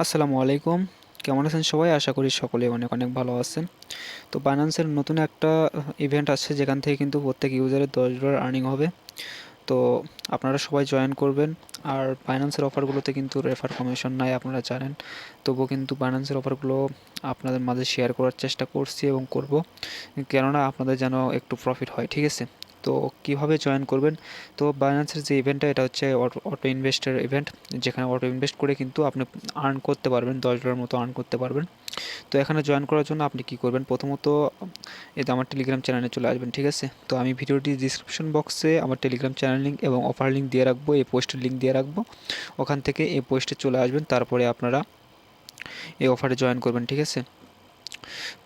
আসসালামু আলাইকুম। কেমন আছেন সবাই? আশা করি সকলেই অনেক অনেক ভালো আছেন। তো বাইন্যান্সের নতুন একটা ইভেন্ট আসছে যেখান থেকে কিন্তু প্রত্যেক ইউজারের $10 আর্নিং হবে। তো আপনারা সবাই জয়েন করবেন। আর বাইন্যান্সের অফারগুলোতে কিন্তু রেফার কমিশন নাই আপনারা জানেন। তবুও কিন্তু বাইন্যান্সের অফারগুলো আপনাদের মাঝে শেয়ার করার চেষ্টা করছি এবং করব। কেননা আপনাদের যেন একটু প্রফিট হয়, ঠিক আছে? তো কিভাবে জয়েন করবেন? তো বাইন্যান্সের যে ইভেন্টটা এটা হচ্ছে অটো ইনভেস্টের ইভেন্ট, যেখানে অটো ইনভেস্ট করে কিন্তু আপনি আর্ন করতে পারবেন, $10 মতো আর্ন করতে পারবেন। তো এখানে জয়েন করার জন্য আপনি কি করবেন? প্রথমত এই যে আমার টেলিগ্রাম চ্যানেলে চলে আসবেন, ঠিক আছে? তো আমি ভিডিওটি ডিসক্রিপশন বক্সে আমার টেলিগ্রাম চ্যানেল লিঙ্ক এবং অফার লিঙ্ক দিয়ে রাখবো, এই পোস্টের লিঙ্ক দিয়ে রাখবো। ওখান থেকে এই পোস্টে চলে আসবেন, তারপরে আপনারা এই অফারে জয়েন করবেন, ঠিক আছে?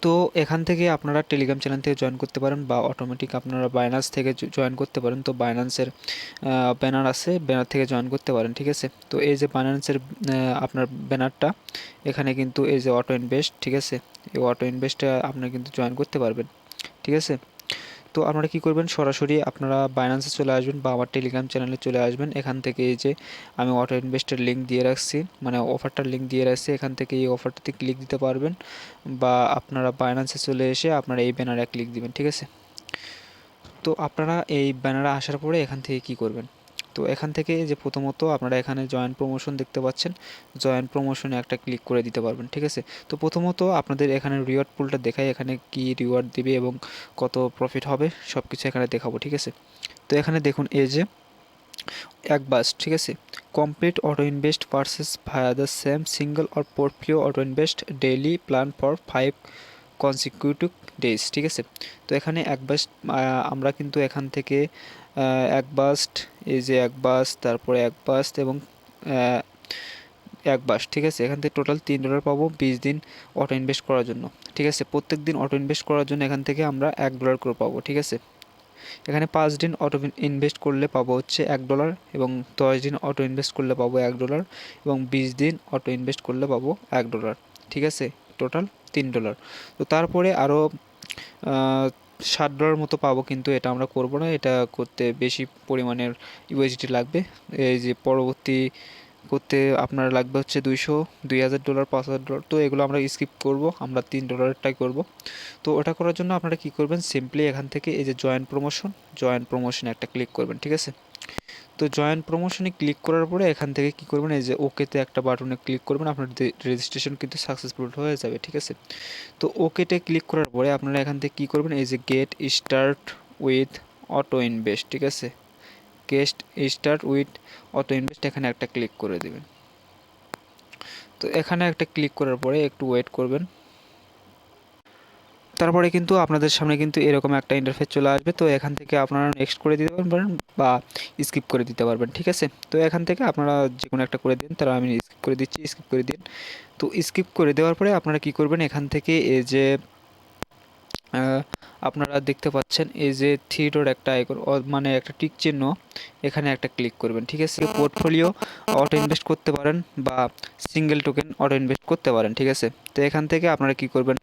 তো এখান থেকে আপনারা টেলিগ্রাম চ্যানেল থেকে জয়েন করতে পারেন বা অটোমেটিক আপনারা বাইন্যান্স থেকে জয়েন করতে পারেন। তো বাইন্যান্সের ব্যানার আছে, ব্যানার থেকে জয়েন করতে পারেন, ঠিক আছে? তো এই যে বাইন্যান্সের আপনার ব্যানারটা, এখানে কিন্তু এই যে অটো ইনভেস্ট, ঠিক আছে? এই অটো ইনভেস্টে আপনারা কিন্তু জয়েন করতে পারবেন, ঠিক আছে? তো আপনারা কী করবেন, সরাসরি আপনারা বাইন্যান্সে চলে আসবেন বা আমার টেলিগ্রাম চ্যানেলে চলে আসবেন। এখান থেকে এই যে আমি অটো ইনভেস্টের লিঙ্ক দিয়ে রাখছি, মানে অফারটার লিঙ্ক দিয়ে রাখছি, এখান থেকে এই অফারটাতে ক্লিক দিতে পারবেন বা আপনারা বাইন্যান্সে চলে এসে আপনারা এই ব্যানারে ক্লিক দিবেন, ঠিক আছে? তো আপনারা এই ব্যানারে আসার পরে এখান থেকে কি করবেন? তো এখান থেকে যে প্রথমত আপনারা এখানে জয়েন প্রমোশন দেখতে পাচ্ছেন, জয়েন প্রমোশনে একটা ক্লিক করে দিতে পারবেন, ঠিক আছে? তো প্রথমত আপনাদের এখানে রিওয়ার্ড পুলটা দেখাই, এখানে কি রিওয়ার্ড দিবে এবং কত প্রফিট হবে সব কিছু এখানে দেখাবো, ঠিক আছে? তো এখানে দেখুন এই যে এক বাস, ঠিক আছে? Complete auto invest purchase via the same single or portfolio auto invest daily plan for 5 consecutive days, ঠিক আছে? তো এখানে এক বাস আমরা কিন্তু এখান থেকে এক বাস্ট, এই যে এক বাস, তারপরে এক বাস্ট এবং এক বাস, ঠিক আছে? এখান থেকে টোটাল $3 পাবো 20 দিন অটো ইনভেস্ট করার জন্য, ঠিক আছে? প্রত্যেক দিন অটো ইনভেস্ট করার জন্য এখান থেকে আমরা $1 করে পাবো, ঠিক আছে? এখানে 5 দিন অটো ইনভেস্ট করলে পাবো হচ্ছে $1 এবং 10 দিন অটো ইনভেস্ট করলে পাবো $1 এবং 20 দিন অটো ইনভেস্ট করলে পাবো $1, ঠিক আছে? টোটাল $3। তো তারপরে আরও $7 মতো পাবো, কিন্তু এটা আমরা করব না, এটা করতে বেশি পরিমাণের ইউএসডি লাগবে। এই যে পরবর্তী করতে আপনার লাগবে হচ্ছে $2,000, $5,000, তো এগুলো আমরা স্কিপ করব, আমরা $3টাই করব। তো ওটা করার জন্য আপনারা কি করবেন, সিম্পলি এখান থেকে এই যে জয়েন প্রমোশনে একটা ক্লিক করবেন, ঠিক আছে? তো জয়েন প্রমোশনে ক্লিক করার পরে এখান থেকে কি করবেন, এই যে ওকেতে একটা বাটনে ক্লিক করবেন, আপনার রেজিস্ট্রেশন কিন্তু সাকসেসফুল হয়ে যাবে, ঠিক আছে? তো ওকেতে ক্লিক করার পরে আপনারা এখান থেকে কী করবেন, এই যে get start with auto invest, ঠিক আছে? Get start with auto invest এখানে একটা ক্লিক করে দেবেন। তো এখানে একটা ক্লিক করার পরে একটু ওয়েট করবেন, তারপরে কিন্তু আপনাদের সামনে কিন্তু এরকম একটা ইন্টারফেস চলে আসবে। তো এখান থেকে আপনারা নেক্সট করে দিতে পারবেন বা স্কিপ করে দিতে পারবেন, ঠিক আছে? তো এখান থেকে আপনারা যে কোনো একটা করে দিন, তারা আমি স্কিপ করে দিচ্ছি, স্কিপ করে দিন। তো স্কিপ করে দেওয়ার পরে আপনারা কি করবেন, এখান থেকে এই যে আপনারা দেখতে পাচ্ছেন এই যে থ্রি ডট একটা আইকন, মানে একটা টিক চিহ্ন, এখানে একটা ক্লিক করবেন, ঠিক আছে? পোর্টফোলিও অটো ইনভেস্ট করতে পারেন বা সিঙ্গেল টোকেন অটো ইনভেস্ট করতে পারেন, ঠিক আছে? তো এখান থেকে আপনারা কি করবেন,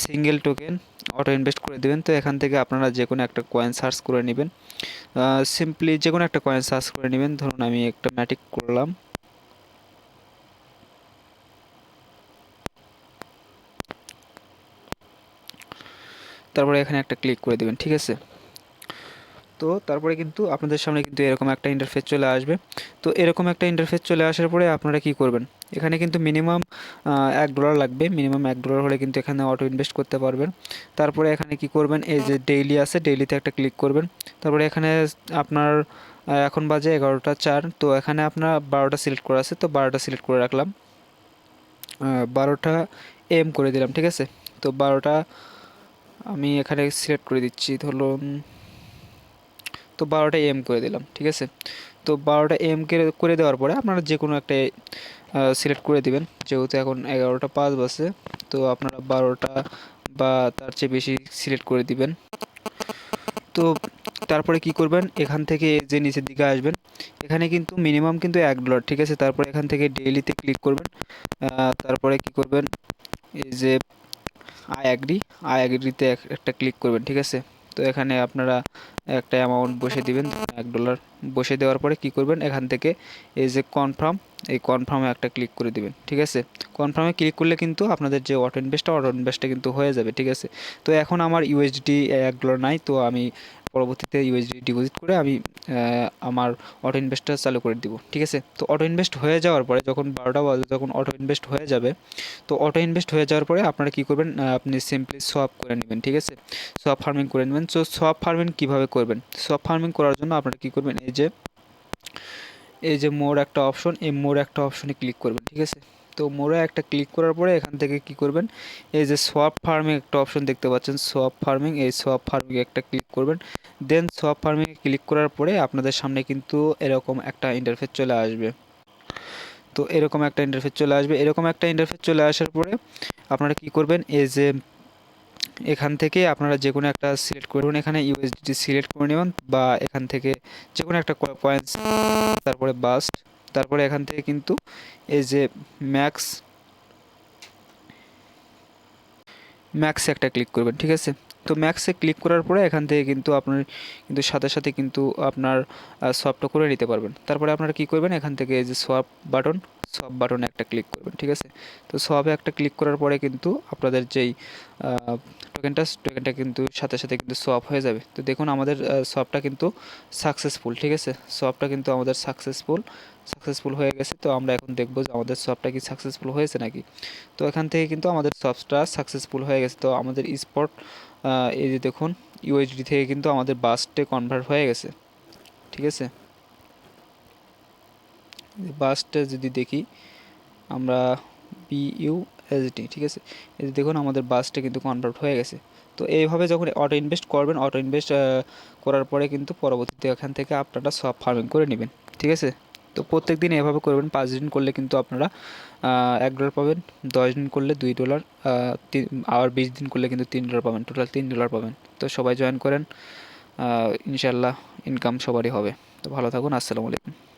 সিঙ্গেল টোকেন অটো ইনভেস্ট করে দেবেন। তো এখান থেকে আপনারা যে কোনো একটা কয়েন সার্চ করে নেবেন, সিম্পলি যে কোনো একটা কয়েন সার্চ করে নেবেন। ধরুন আমি একটা ম্যাটিক করলাম, তারপরে এখানে একটা ক্লিক করে দেবেন, ঠিক আছে? তো তারপরে কিন্তু আপনাদের সামনে কিন্তু এরকম একটা ইন্টারফেস চলে আসবে। তো এরকম একটা ইন্টারফেস চলে আসার পরে আপনারা কি করবেন, এখানে কিন্তু মিনিমাম $1 লাগবে, মিনিমাম $1 হলে কিন্তু এখানে অটো ইনভেস্ট করতে পারবেন। তারপরে এখানে কি করবেন, এই যে ডেইলি আছে, ডেইলিতে একটা ক্লিক করবেন। তারপরে এখানে আপনার এখন বাজে 11টা 4, তো এখানে আপনার 12টা সিলেক্ট করা আছে, তো 12টা সিলেক্ট করে রাখলাম, 12টা এম করে দিলাম, ঠিক আছে? তো 12টা আমি এখানে সিলেক্ট করে দিচ্ছি, ধরুন তো 12টা এম করে দিলাম, ঠিক আছে? তো 12টা এম করে দেওয়ার পরে আপনারা যে কোনো একটা সিলেক্ট করে দিবেন, যেহেতু এখন 11টা 5 বাজে, তো আপনারা 12টা বা তার চেয়ে বেশি সিলেক্ট করে দিবেন। তো তারপরে কি করবেন, এখান থেকে যে নিচের দিকে আসবেন, এখানে কিন্তু মিনিমাম কিন্তু $1, ঠিক আছে? তারপরে এখান থেকে ডেইলিতে ক্লিক করবেন, তারপরে কি করবেন, এই যে আই অ্যাগ্রিতে একটা ক্লিক করবেন, ঠিক আছে? তো এখানে আপনারা একটা অ্যামাউন্ট বসে দিবেন, $1 বসে দেওয়ার পরে কি করবেন, এখান থেকে এই যে কনফার্ম, এই কনফার্মে একটা ক্লিক করে দিবেন। ঠিক আছে, কনফার্মে ক্লিক করলে কিন্তু আপনাদের যে অটো ইনভেস্টটা কিন্তু হয়ে যাবে। ঠিক আছে, তো এখন আমার ইউএসডি $1 নাই, তো আমি পরবর্তীতে ইউএসডি ডিপোজিট করে আমি আমার অটো ইনভেস্টটা চালু করে দিব। ঠিক আছে, তো অটো ইনভেস্ট হয়ে যাওয়ার পরে যখন 12টা বাজে, যখন অটো ইনভেস্ট হয়ে যাবে, তো অটো ইনভেস্ট হয়ে যাওয়ার পরে আপনারা কি করবেন, আপনি সিম্পলি সোয়াপ করে নেবেন। ঠিক আছে, সোয়াপ ফার্মিং করে নেবেন। তো সোয়াপ ফার্মিং কীভাবে করবেন, সোয়াপ ফার্মিং করার জন্য আপনারা কী করবেন, এই যে মোর একটা অপশন, এই মোর একটা অপশনে ক্লিক করবেন। ঠিক আছে, তো মোরে একটা ক্লিক করার পরে এখান থেকে কি করবেন, এই যে সোয়াপ ফার্মিং একটা অপশন দেখতে পাচ্ছেন, সোয়াপ ফার্মিং, এই সোয়াপ ফার্মিং একটা ক্লিক করবেন। দেন সোয়াপ ফার্মিংয়ে ক্লিক করার পরে আপনাদের সামনে কিন্তু এরকম একটা ইন্টারফেস চলে আসবে। তো এরকম একটা ইন্টারফেস চলে আসবে, এরকম একটা ইন্টারফেস চলে আসার পরে আপনারা কি করবেন, এই যে এখান থেকে আপনারা যে কোনো একটা সিলেক্ট করবেন, এখানে ইউএসডিটি সিলেক্ট করে নেবেন, বা এখান থেকে যে কোনো একটা কয়েন্স, তারপরে বাস্ট, তারপরে এখান থেকে কিন্তু এই যে ম্যাক্স ম্যাক্সে একটা ক্লিক করবেন। ঠিক আছে, তো ম্যাক্সে ক্লিক করার পরে এখান থেকে কিন্তু আপনার কিন্তু সাথে সাথে কিন্তু আপনার সোয়াপটা করে নিতে পারবেন। তারপরে আপনারা কি করবেন, এখান থেকে এই যে সোয়াপ বাটনে একটা ক্লিক করবেন। ঠিক আছে, তো সোয়াপে একটা ক্লিক করার পরে কিন্তু আপনাদের যেই টোকেনটা কিন্তু সাথে সাথে কিন্তু সোয়াপ হয়ে যাবে। তো দেখুন আমাদের সোয়াপটা কিন্তু সাকসেসফুল। ঠিক আছে, সোয়াপটা কিন্তু আমাদের সাকসেসফুল হয়ে গেছে। তো আমরা এখন দেখব যে আমাদের সোয়াপটা কি সাকসেসফুল হয়েছে নাকি। তো এখান থেকে কিন্তু আমাদের সোয়াপটা সাকসেসফুল হয়ে গেছে। তো আমাদের স্পট এই যে দেখুন ইউএসডি থেকে কিন্তু আমাদের বাস্টে কনভার্ট হয়ে গেছে। ঠিক আছে, বাস্টে যদি দেখি আমরা বিইউএসডি, ঠিক আছে, এই যে দেখুন আমাদের বাসটা কিন্তু কনভার্ট হয়ে গেছে। তো এইভাবে যখন অটো ইনভেস্ট করবেন, অটো ইনভেস্ট করার পরে কিন্তু পরবর্তীতে এখান থেকে আপনারা সব ফার্মিং করে নেবেন। ঠিক আছে, তো প্রত্যেক দিন এভাবে করবেন, 5 দিন করলে কিন্তু আপনারা $1 পাবেন, 10 দিন করলে $2, আবার 20 দিন করলে কিন্তু $3 পাবেন, টোটাল $3 পাবেন। তো সবাই জয়েন করেন, ইনশাল্লাহ ইনকাম সবারই হবে। তো ভালো থাকুন, আসসালামু আলাইকুম।